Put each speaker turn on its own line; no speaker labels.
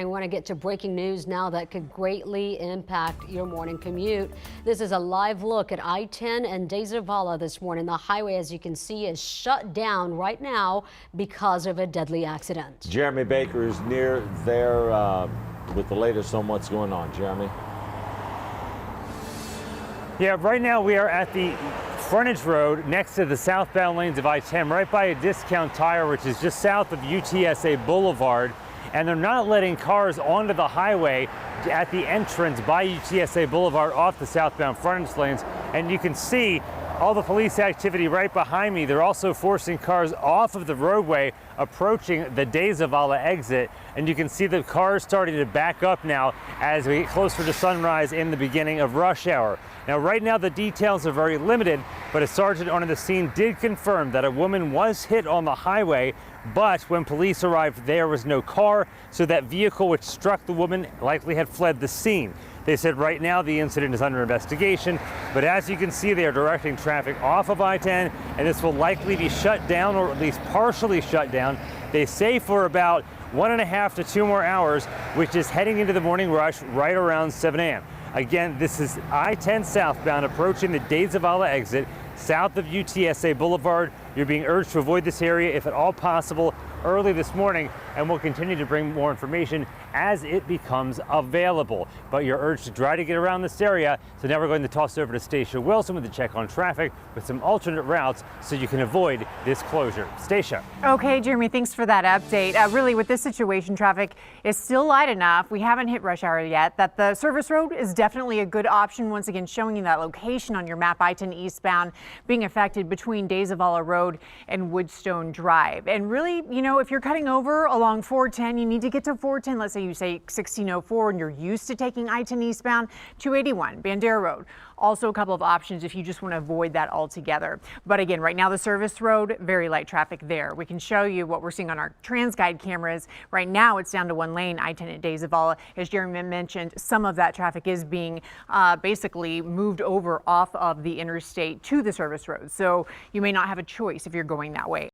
I want to get to breaking news now that could greatly impact your morning commute. This is a live look at I-10 and De Zavala this morning. The highway, as you can see, is shut down right now because of a deadly accident.
Jeremy Baker is near there with the latest on what's going on. Jeremy?
Yeah, right now we are at the frontage road next to the southbound lanes of I-10, right by a Discount Tire, which is just south of UTSA Boulevard. And they're not letting cars onto the highway at the entrance by UTSA Boulevard off the southbound frontage lanes. And you can see all the police activity right behind me. They're also forcing cars off of the roadway approaching the De Zavala exit. And you can see the cars starting to back up now as we get closer to sunrise in the beginning of rush hour. Now, right now, the details are very limited, but a sergeant on the scene did confirm that a woman was hit on the highway, but when police arrived, there was no car, so that vehicle which struck the woman likely had fled the scene. They said right now the incident is under investigation, but as you can see, they are directing traffic off of I-10, and this will likely be shut down, or at least partially shut down. They say for about 1.5 to 2 more hours, which is heading into the morning rush right around 7 a.m. Again, this is I-10 southbound approaching the De Zavala exit south of UTSA Boulevard. You're being urged to avoid this area if at all possible early this morning, and we'll continue to bring more information as it becomes available. But you're urged to try to get around this area. So now we're going to toss over to Stacia Wilson with a check on traffic with some alternate routes so you can avoid this closure. Stacia.
Okay, Jeremy, thanks for that update. Really, with this situation, traffic is still light enough. We haven't hit rush hour yet. That the service road is definitely a good option. Once again, showing you that location on your map, I-10 eastbound being affected between De Zavala Road and Woodstone Drive. And really, you know, if you're cutting over along 410, you need to get to 410. Let's say you say 1604 and you're used to taking I-10 eastbound, 281 Bandera Road. Also a couple of options if you just want to avoid that altogether. But again, right now the service road, very light traffic there. We can show you what we're seeing on our TransGuide cameras. Right now it's down to 1 lane, I-10 at De Zavala. As Jeremy mentioned, some of that traffic is being basically moved over off of the interstate to the service road. So you may not have a choice if you're going that way.